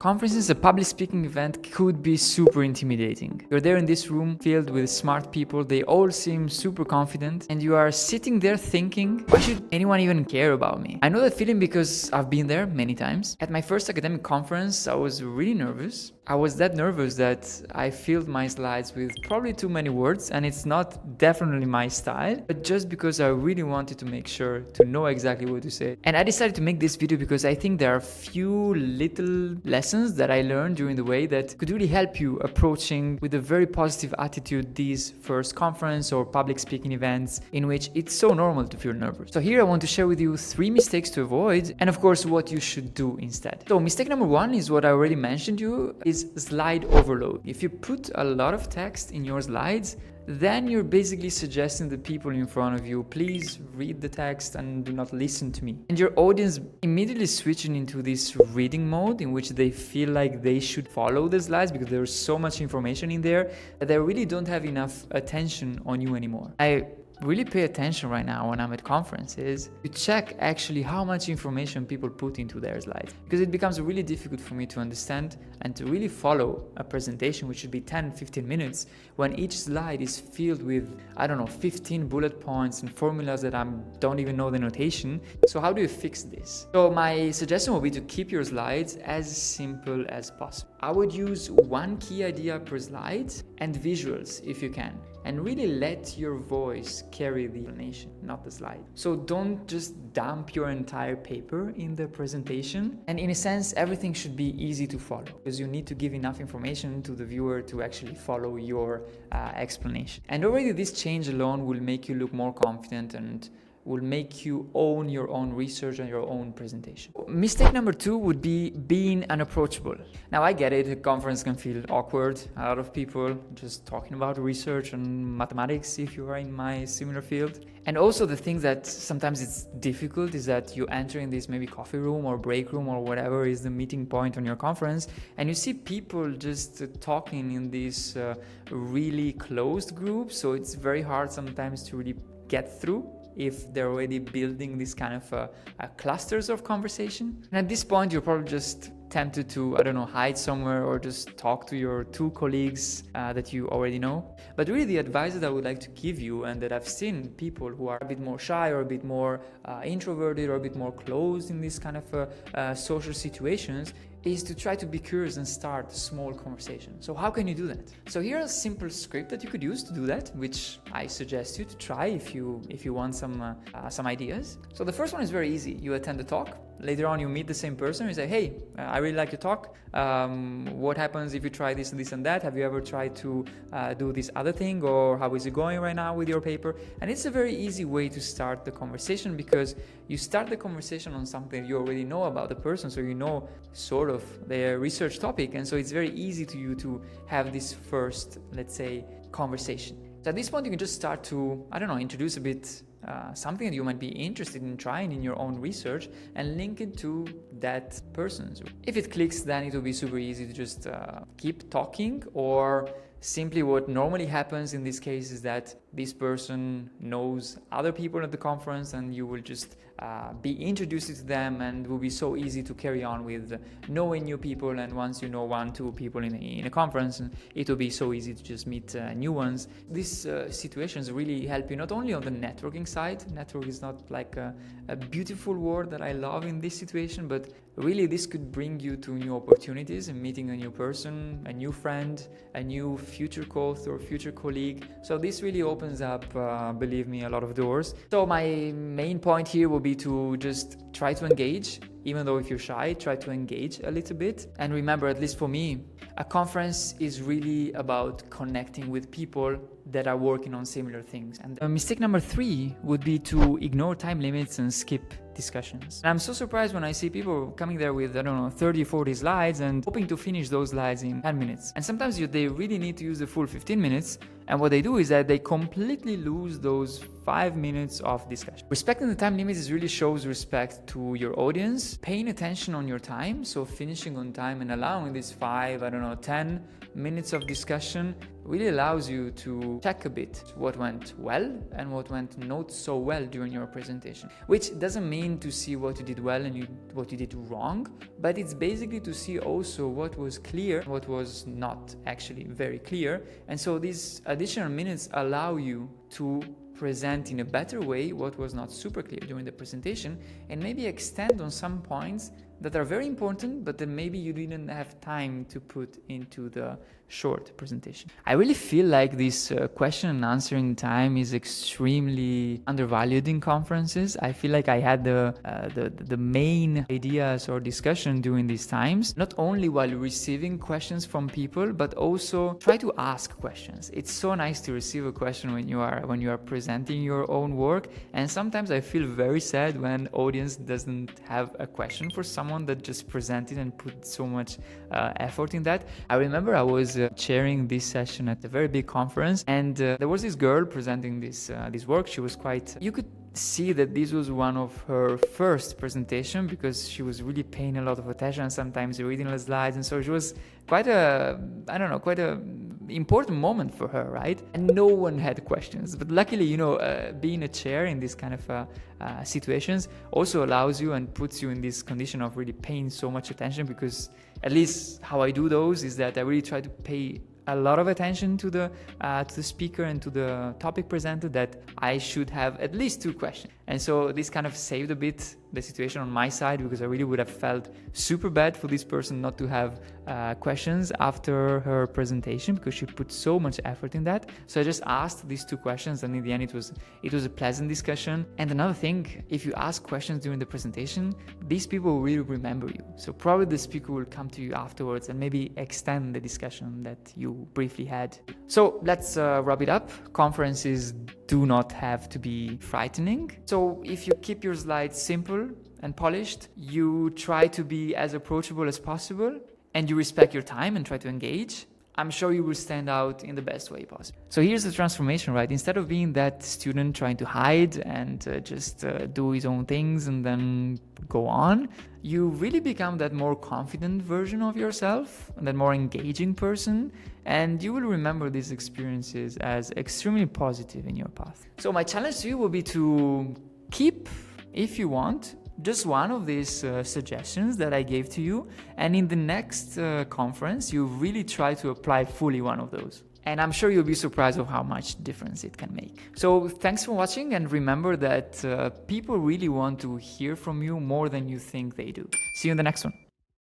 Conferences, a public speaking event could be super intimidating. You're there in this room filled with smart people, they all seem super confident, and you are sitting there thinking, why should anyone even care about me? I know that feeling because I've been there many times. At my first academic conference, I was really nervous. I was that nervous that I filled my slides with probably too many words, and it's not definitely my style, but just because I really wanted to make sure to know exactly what to say. And I decided to make this video because I think there are a few little lessons that I learned during the way that could really help you approaching with a very positive attitude these first conference or public speaking events in which it's so normal to feel nervous. So here I want to share with you 3 mistakes to avoid and of course what you should do instead. So mistake number 1 is what I already mentioned to you, is slide overload. If you put a lot of text in your slides, then you're basically suggesting the people in front of you, please read the text and do not listen to me. And your audience immediately switching into this reading mode in which they feel like they should follow the slides because there's so much information in there that they really don't have enough attention on you anymore. I really pay attention right now when I'm at conferences to check actually how much information people put into their slides, because it becomes really difficult for me to understand and to really follow a presentation which should be 10-15 minutes when each slide is filled with, I don't know, 15 bullet points and formulas that I don't even know the notation. So how do you fix this? So my suggestion would be to keep your slides as simple as possible. I would use one key idea per slide and visuals if you can, and really let your voice carry the explanation, not the slide. So don't just dump your entire paper in the presentation. And in a sense, everything should be easy to follow because you need to give enough information to the viewer to actually follow your explanation. And already this change alone will make you look more confident and will make you own your own research and your own presentation. Mistake number 2 would be being unapproachable. Now I get it, a conference can feel awkward. A lot of people just talking about research and mathematics if you are in my similar field. And also the thing that sometimes it's difficult is that you enter in this maybe coffee room or break room or whatever is the meeting point on your conference, and you see people just talking in this really closed group. So it's very hard sometimes to really get through if they're already building this kind of clusters of conversation. And at this point, you're probably just tempted to, I don't know, hide somewhere or just talk to your 2 colleagues that you already know. But really the advice that I would like to give you, and that I've seen people who are a bit more shy or a bit more introverted or a bit more closed in this kind of social situations, is to try to be curious and start small conversations. So how can you do that? So here's a simple script that you could use to do that, which I suggest you to try if you want some ideas. So the first one is very easy. You attend the talk. Later on, you meet the same person. You say, hey, I really like your talk. What happens if you try this and this and that? Have you ever tried to do this other thing? Or how is it going right now with your paper? And it's a very easy way to start the conversation because you start the conversation on something you already know about the person. So you know sort of their research topic. And so it's very easy to you to have this first, let's say, conversation. So at this point, you can just start to, I don't know, introduce a bit something that you might be interested in trying in your own research and link it to that person's. If it clicks, then it will be super easy to just keep talking, or simply what normally happens in this case is that this person knows other people at the conference and you will just be introduced to them, and it will be so easy to carry on with knowing new people. And once you know 1-2 people in a conference, it will be so easy to just meet new ones. These situations really help you not only on the networking side. Network is not like a beautiful word that I love in this situation, but really this could bring you to new opportunities and meeting a new person, a new friend, a new future co-author or future colleague. So this really opens up, believe me, a lot of doors. So my main point here will be to just try to engage. Even though if you're shy, try to engage a little bit. And remember, at least for me, a conference is really about connecting with people that are working on similar things. And mistake number 3 would be to ignore time limits and skip discussions. And I'm so surprised when I see people coming there with, I don't know, 30, 40 slides and hoping to finish those slides in 10 minutes. And sometimes they really need to use the full 15 minutes. And what they do is that they completely lose those 5 minutes of discussion. Respecting the time limits really shows respect to your audience, paying attention on your time, so finishing on time and allowing these 10 minutes of discussion really allows you to check a bit what went well and what went not so well during your presentation. Which doesn't mean to see what you did well and what you did wrong, but it's basically to see also what was clear, what was not actually very clear. And so these additional minutes allow you to present in a better way what was not super clear during the presentation, and maybe extend on some points that are very important, but that maybe you didn't have time to put into the short presentation. I really feel like this question and answering time is extremely undervalued in conferences. I feel like I had the main ideas or discussion during these times, not only while receiving questions from people, but also try to ask questions. It's so nice to receive a question when you are presenting your own work, and sometimes I feel very sad when audience doesn't have a question for someone that just presented and put so much effort in that. I remember I was chairing this session at a very big conference, and there was this girl presenting this work. She was you could see that this was one of her first presentation, because she was really paying a lot of attention, sometimes reading the slides, and so it was quite a important moment for her, right? And no one had questions, but luckily, being a chair in this kind of situations also allows you and puts you in this condition of really paying so much attention, because at least how I do those is that I really try to pay a lot of attention to the speaker and to the topic presented, that I should have at least 2 questions. And so this kind of saved a bit the situation on my side, because I really would have felt super bad for this person not to have questions after her presentation, because she put so much effort in that. So I just asked these 2 questions, and in the end it was a pleasant discussion. And another thing, if you ask questions during the presentation, these people will really remember you. So probably the speaker will come to you afterwards and maybe extend the discussion that you briefly had. So let's wrap it up. Conferences do not have to be frightening. So if you keep your slides simple and polished, you try to be as approachable as possible, and you respect your time and try to engage, I'm sure you will stand out in the best way possible. So here's the transformation, right? Instead of being that student trying to hide and just do his own things and then go on, you really become that more confident version of yourself, that more engaging person, and you will remember these experiences as extremely positive in your path. So my challenge to you will be to keep, if you want, just one of these suggestions that I gave to you, and in the next conference you really try to apply fully one of those, and I'm sure you'll be surprised of how much difference it can make. So thanks for watching, and remember that people really want to hear from you more than you think they do. See you in the next one.